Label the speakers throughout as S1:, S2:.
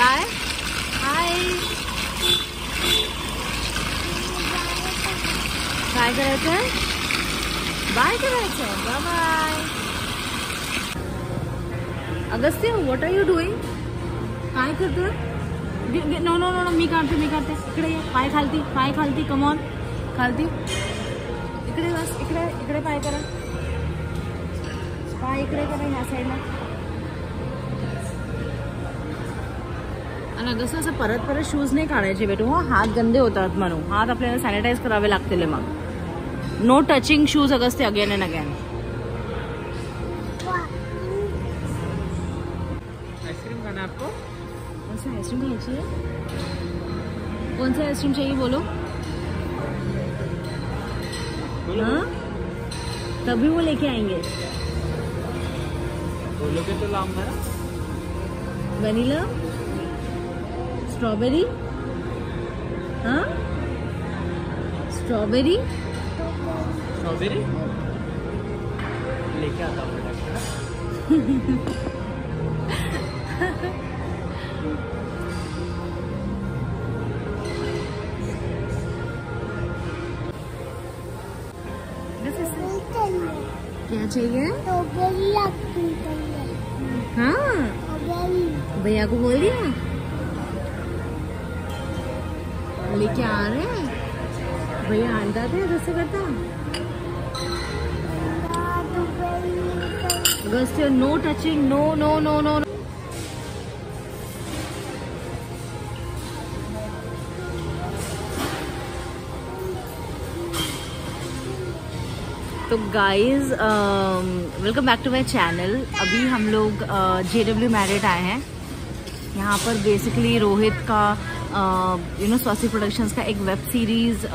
S1: हाय हाय काय करायचं? बाय करायचं. Bye bye. Agastya, what are you doing? काय करतोय? नो नो नो नो, मी काढते. इकडे ये. पाय खालती. Come on. खालती. इकडे बस. इकडे पाय करा. पाय इकडे करा, ह्या साईडला. आणि अगस्त्य असं परत शूज नाही काढायचे बेटू. हो, हात गंदे होतात म्हणून. हात आपल्याला सॅनिटाईज करावे लागतील मग. No touching shoes Agastya again and again.
S2: Ice cream खाना है आपको?
S1: कौन सा आइसक्रीम खाई है? कौन सा आइसक्रीम चाहिए बोलो? हाँ, तभी वो लेके आएंगे.
S2: बोलोगे तो लाऊंगा ना.
S1: Vanilla, strawberry. हाँ, स्ट्रॉबेरी
S2: लेके आता हूँ.
S1: क्या चाहिए? हाँ, भैया को बोल दिया लेके आ रहे हैं. भैया आंदा थे जैसे करता. Agastya, no touching. No no no no. तो guys welcome back to my channel. अभी हम लोग JW मैरिट आए हैं. यहाँ पर बेसिकली रोहित का स्वास्थ्य प्रोडक्शंस का एक वेब सीरीज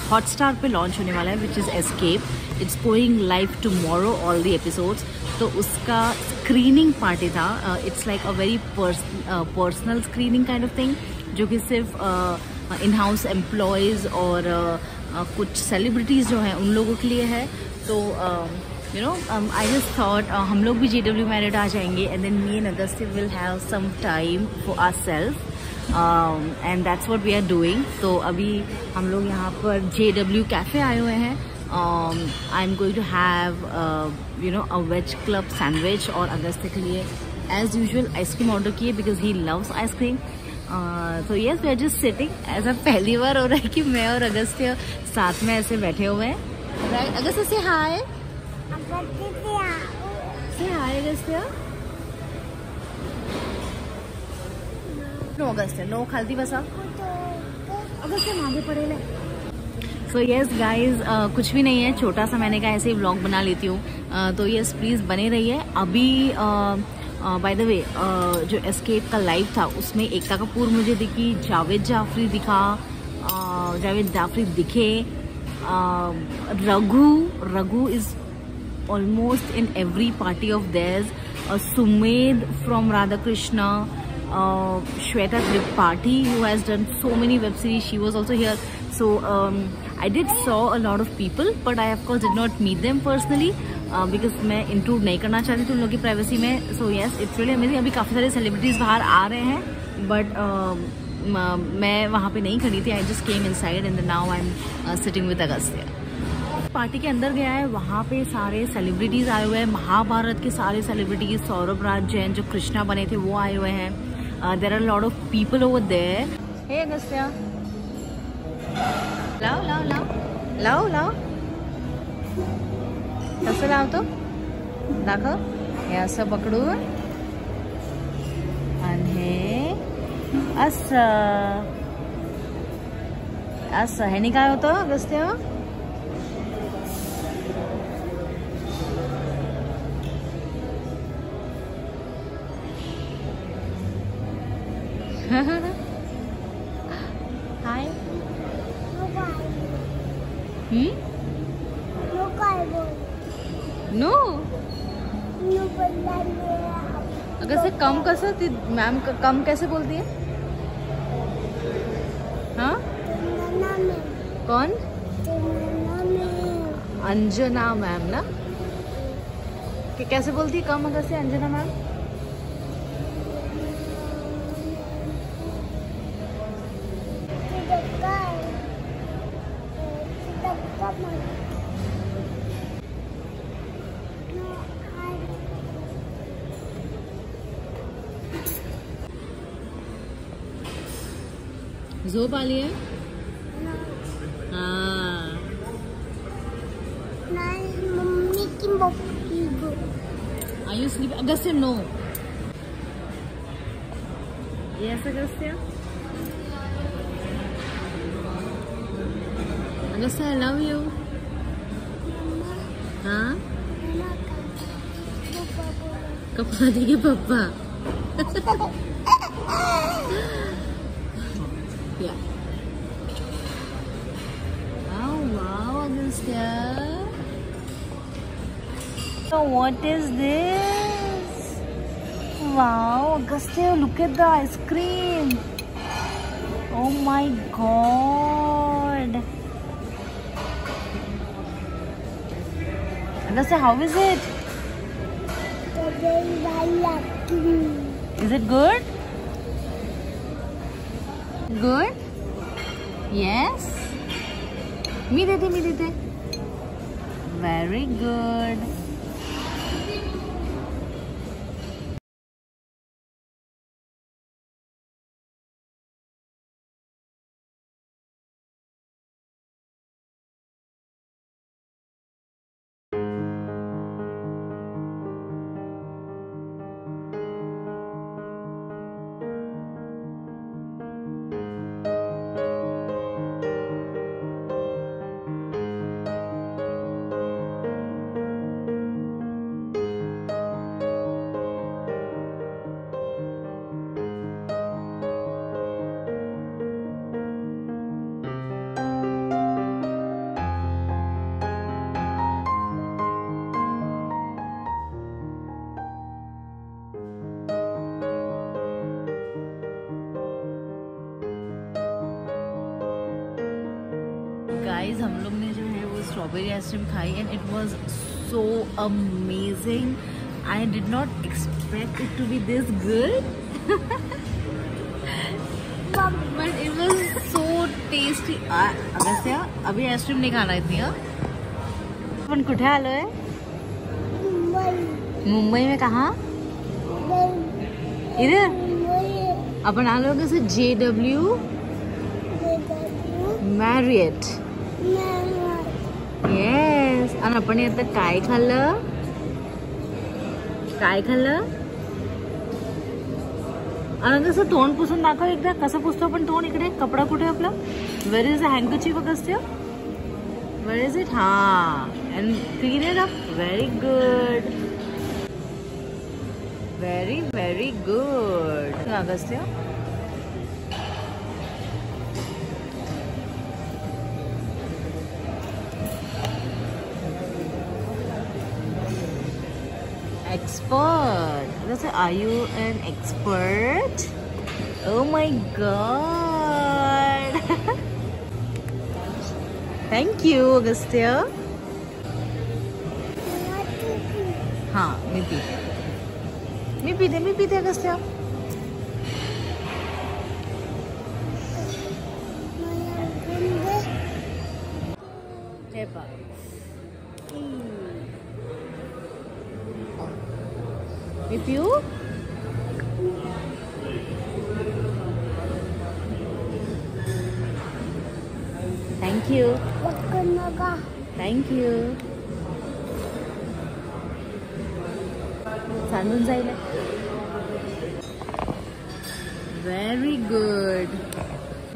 S1: हॉटस्टार पे लॉन्च होने वाला है, which is escape. It's going live tomorrow all the episodes. तो उसका स्क्रीनिंग पार्टी था. It's like a very personal screening kind of thing, जो कि सिर्फ इन हाउस एम्प्लॉयज़ और कुछ सेलिब्रिटीज़ जो हैं उन लोगों के लिए है. तो आई जस्ट थॉट हम लोग भी JW मैरिट आ जाएंगे and then me and Agastya will have some time for ourselves and that's what we are doing. तो अभी हम लोग यहाँ पर JW कैफ़े आए हुए हैं. I am going to have a veg club sandwich और अगस्त्य के लिए एज यूजुअल आइसक्रीम ऑर्डर किए बिकॉज ही लव्स आइसक्रीम. तो yes, we are just sitting. ऐसा पहली बार हो रहा है कि मैं और अगस्त्य साथ में ऐसे बैठे हुए हैं. राइट अगस्त्य, से हाय. से हाय अगस्त्य. नो अगस्त्य, नो खालती बसा. अगस्त्य मागे पड़ेले. सो यस गाइज, कुछ भी नहीं है, छोटा सा मैंने कहा ऐसे ही व्लॉग बना लेती हूँ. तो यस प्लीज़ बने रहिए. अभी बाय द वे जो एस्केप का लाइव था उसमें एकता कपूर मुझे दिखी, जावेद जाफरी दिखे, Raghu is almost in every party of theirs, Sumedh from Radha Krishna, Shweta Tripathi who has done so many web series, she was also here. So I did saw a lot of people but I of course did not meet them personally because मैं include नहीं करना चाहती थी उन लोगों की privacy में. So yes, it's really amazing. अभी काफ़ी सारे सेलिब्रिटीज़ बाहर आ रहे हैं बट मैं वहाँ पे नहीं खड़ी थी. आई just came inside and now I am sitting with Agastya. Party के अंदर गया है, वहाँ पे सारे सेलिब्रिटीज़ आए हुए हैं. महाभारत के सारे सेलिब्रिटीज़, सौरभ राज जैन जो कृष्णा बने थे वो आए हुए हैं. There are lot of people over there. Hey Agastya, लाओ लाओ लाओ लाओ लाओ कसं लावतो दाखव. हे असं पकडून आणि हे असं असं. ह्यानी काय होतं अगस्त्य? हाय. नो अगस्त्य, कम कसं ती मॅम कम कैसे बोलती है? हाँ, कौन? अंजना मैम ना. कि कैसे बोलती है कम अगस्त्य? अंजना मैम झोप आली आहे?
S3: मम्मी की बॉक्सी दो।
S1: Are you sleeping? Agastya, no. Yes, Agastya. Agastya, I love you. हाँ? कपादी के पप्पा. Yeah. Oh wow, Agastya. So what is this? Wow, Agastya, look at the ice cream. Oh my god. Agastya, how is it? Is it good? Good? Yes? Me dete. Very good. Guys हम लोग ने जो है वो strawberry ice cream खाई and it was so amazing. I did not expect it to be this good but it was so tasty. Agastya अभी ice cream नहीं खाना इतनी. आपण कुठे आलोय? मुंबई में. कहाँ? इधर आपण आलो कसं JW Marriott. येस. आणि आपण आता काय खाल्लं? आणि कसं तोंड पुसून दाखव एकदा. कसं पुसतो आपण तोंड? इकडे कपडा कुठे आपला? Where is the handkerchief Agastya? Where is it? हा. And clean it up. Very good. Very very good Agastya. Expert. Are you an expert? Oh my god. Thank you, Agastya. हाँ मी पीते Agastya. With you? Thank you. Thank you. सांडून जाईल. Very good.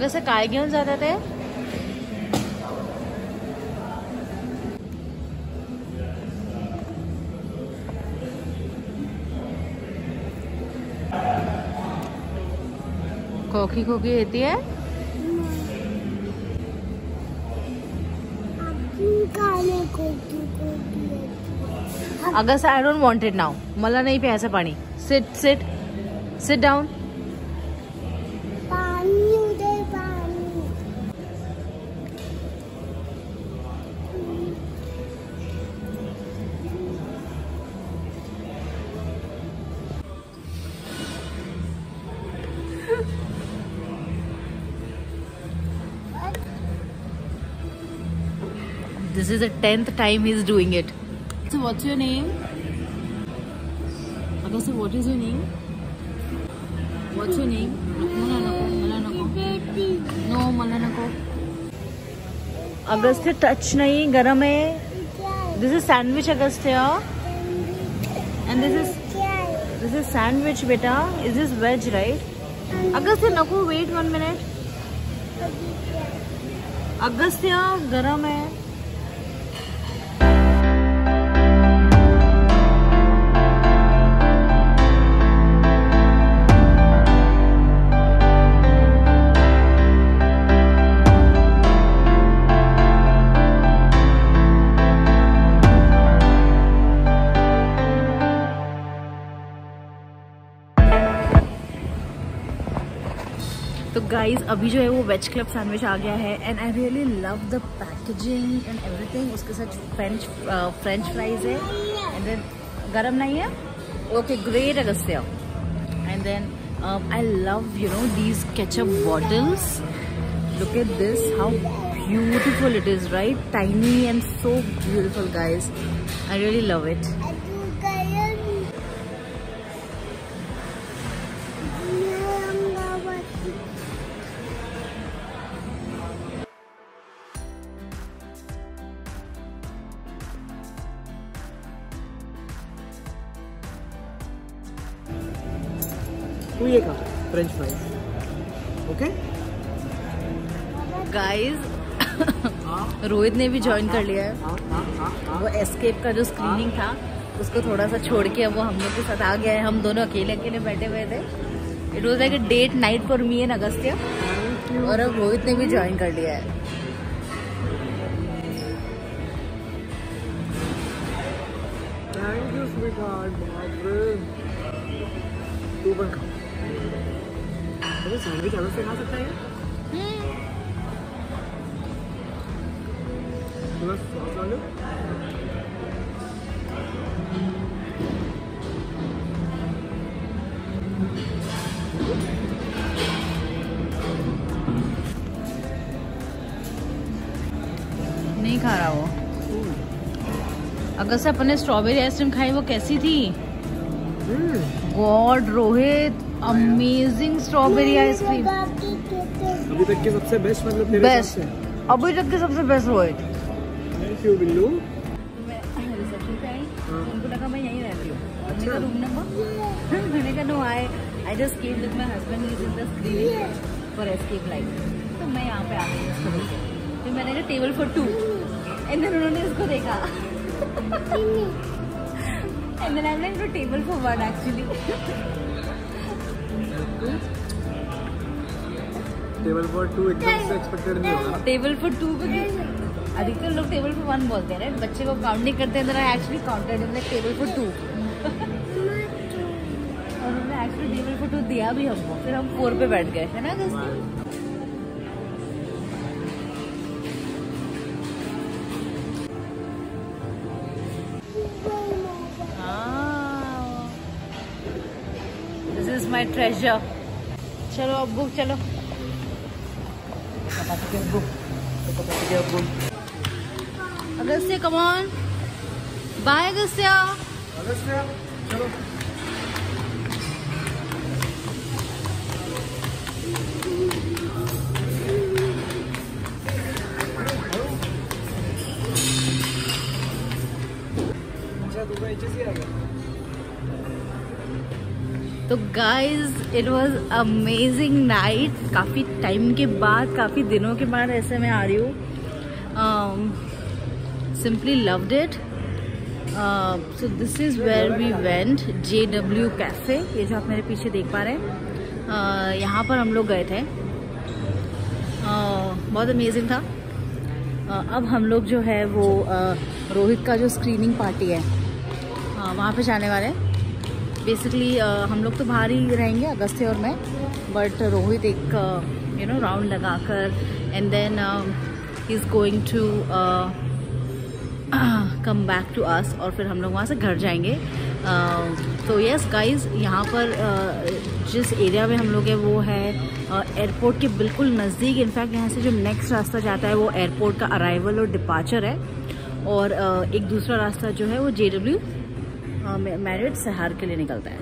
S1: कसं काय घेऊन जातात ते? खोखी येती है. Agast, I don't want it now. मला नाही प्यायचं पाणी. Sit down. This is the 10th time he's doing it. So what's your name? Agastya, what is your name? What's your name? Mala nako. No मला नको. अगस्त्य टच नहीं, गरम है. This is sandwich Agastya. And this is sandwich बेटा. Is this veg right? Agastya नको, wait 1 minute. Agastya गरम है. तो गाइज अभी जो है वो वेज क्लब सैंडविच आ गया है. And I really love the packaging and everything. उसके साथ फ्रेंच फ्राइज है. एंड देन गरम नहीं है. Okay great Agastya. And then I love these ketchup bottles. Look at this, how beautiful it is right. Tiny and so beautiful guys. I really love it.
S2: तू ये खा French fries. Okay
S1: guys Rohit ने भी join कर लिया है. वो escape का जो स्क्रीनिंग था उसको थोड़ा सा छोड़ के अब वो हम लोग के साथ आ गया है. हम दोनों अकेले अकेले बैठे हुए थे. It was like a date night for me and Agastya. और अब रोहित ने भी ज्वाइन कर लिया है.
S2: Thank you sweetheart. तू बन खा. अरे सैंडविच अलग से खा सकता है. थोड़ा सॉस डालो.
S1: नहीं खा रहा वो. अगर से अपने स्ट्रॉबेरी आइसक्रीम खाई वो कैसी थी? God Rohit, amazing strawberry ice cream.
S2: अभी तक के सबसे बेस्ट. मतलब तेरे
S1: बेस्ट. अभी तक के सबसे best Rohit.
S2: Thank you Billu.
S1: मैं रिसेप्शन पे आई, उनको लगा मैं यहीं रहती हूँ. अच्छा रूम नंबर. मैंने कहा no, I just came with my husband. He is in the screening for Escape Life. तो मैं यहाँ पे आ गई इसको देख. फिर मैंने कहा टेबल फॉर 2. एंड देन उन्होंने इसको देखा. And then I'm like, no, table for 1 actually.
S2: Table for 2 एकदम से एक्सपेक्टेड नहीं होगा.
S1: टेबल फॉर 2 अधिकतर लोग टेबल फॉर 1 बोलते हैं राइट. बच्चे को काउंट नहीं करते हैं. Actually counted in table for 2. और उन्होंने एक्चुअली टेबल फॉर 2 दिया भी हमको. फिर हम 4 पे बैठ गए है ना Agastya. This is my treasure. चलो अब बुक. चलो Agastya come on. Bye Agastya.
S2: चलो.
S1: तो guys it was amazing night. काफ़ी टाइम के बाद, काफ़ी दिनों के बाद ऐसे मैं आ रही हूँ. Simply loved it. So this is where we went. JW cafe. ये जो आप मेरे पीछे देख पा रहे हैं, यहाँ पर हम लोग गए थे. बहुत अमेजिंग था. अब हम लोग जो है वो रोहित का जो स्क्रीनिंग पार्टी है वहाँ पे जाने वाले हैं. बेसिकली हम लोग तो बाहर ही रहेंगे अगस्त्य और मैं. बट रोहित एक राउंड लगाकर and then he is going to come back to us. और फिर हम लोग वहाँ से घर जाएंगे. तो यस गाइज, यहाँ पर जिस एरिया में हम लोग हैं वो है एयरपोर्ट के बिल्कुल नज़दीक. इनफैक्ट यहाँ से जो नेक्स्ट रास्ता जाता है वो एयरपोर्ट का अराइवल और डिपार्चर है. और एक दूसरा रास्ता जो है वो JW मैरियट सहार के लिए निकलता है.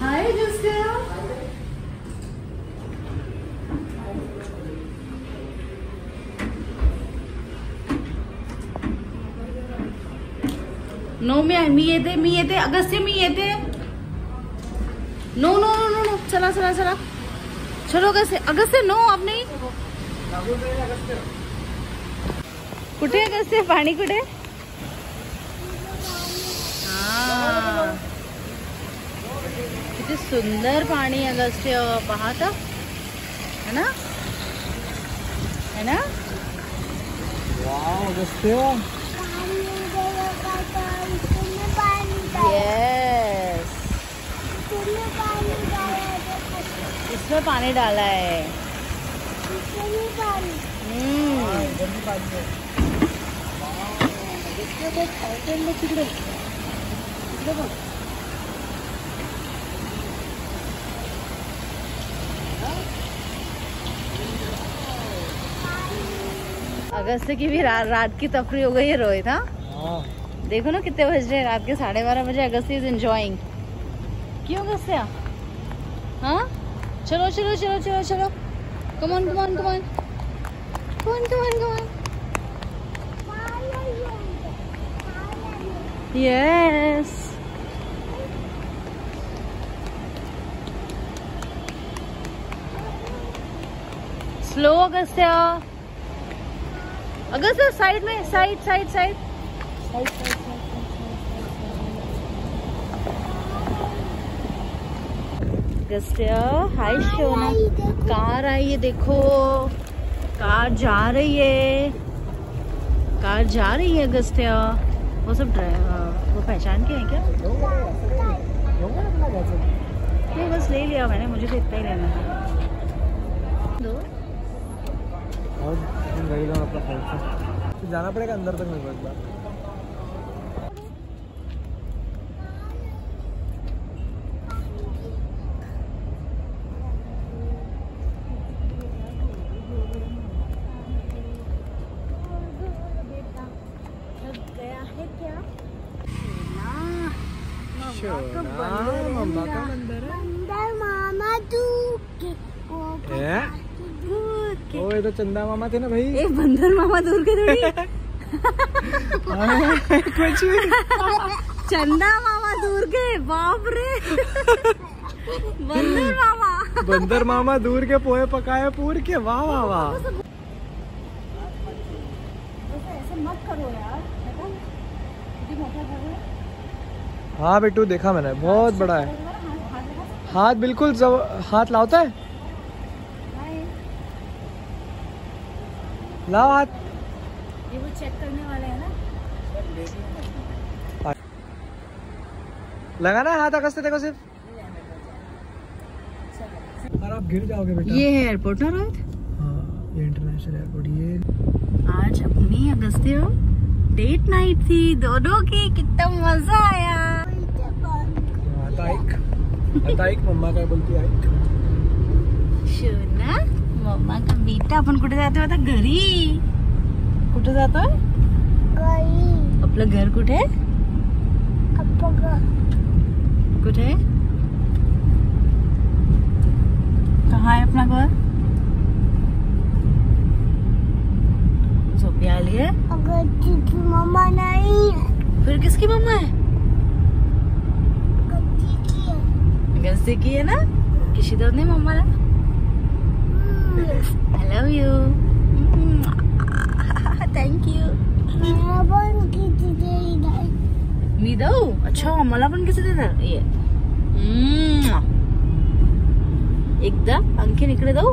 S1: हाय जस्टिया। नो मी येते अगस्त्य मी येते। नो नो नो नो चला चला चला चलो अगस्त्य नो आप नहीं। कुठे अगस्त्य पाणी कुठे? हा किती सुंदर पाणी अगस्त्य पाहता है ना
S2: वाव अगस्त्य।
S1: यस इसमें पानी डाला है। अगस्त की भी रात की तफरी हो गई है रोहित। हाँ देखो ना कितने बज रहे हैं, रात के 12:30 बजे। अगस्त इज एंजॉइंग। क्यों अगस्त? हाँ चलो चलो चलो चलो चलो come on come on come on come on come on come on. Yes slow Agastya. Agastya side में साइड साइड साइड अगस्त्य। हाय शोना। कार आई है देखो, कार जा रही है, कार जा रही है अगस्त्य। वो सब ड्राइवर वो पहचान के हैं क्या? नहीं बस ले लिया मैंने, मुझे तो इतना ही लेना था।
S2: तो जाना पड़ेगा अंदर तक मेरे को एक बार। मम्मा का मंदिर है।
S3: मामा दूर
S2: ओ ये तो चंदा मामा थे ना भाई।
S1: एक बंदर मामा दूर के थोड़ी।
S2: कुछ
S1: चंदा मामा दूर के, बाप रे। बंदर मामा
S2: दूर के पोहे पकाए पूर के। वाह वाह वाह।
S1: ऐसे मत करो यार।
S2: हाँ बेटू देखा मैंने, बहुत बड़ा है। हाथ बिल्कुल हाथ लाता है। लाओ हाथ।
S1: ये वो चेक करने वाले हैं ना।
S2: लगाना है हाथ अगस्त देखो सिर्फ। और आप गिर जाओगे बेटा।
S1: ये है एयरपोर्ट ना रोहित?
S2: हाँ ये इंटरनेशनल एयरपोर्ट। ये
S1: आज अपनी अगस्त्य डेट नाइट थी दोनों की, कितना मजा आया।
S2: आता एक मम्मा काय बोलती आहे
S1: शोना मम्मा का बेटा। आपण कुठे जातो आता? घरी। कुठे जातोय?
S3: घरी।
S1: आपलं घर कुठे? कुठे? कहाँ है अपना घर? झोपी आली है?
S3: अगर किसी मम्मा नहीं है।
S1: फिर किसकी मम्मा है? अगस्त्य की है ना। किसी तो नहीं मम्मा ला। I love you. Thank you. मी दऊ? अच्छा मला पण किती देणार? ये एकदा आणखीन इकडे जाऊ.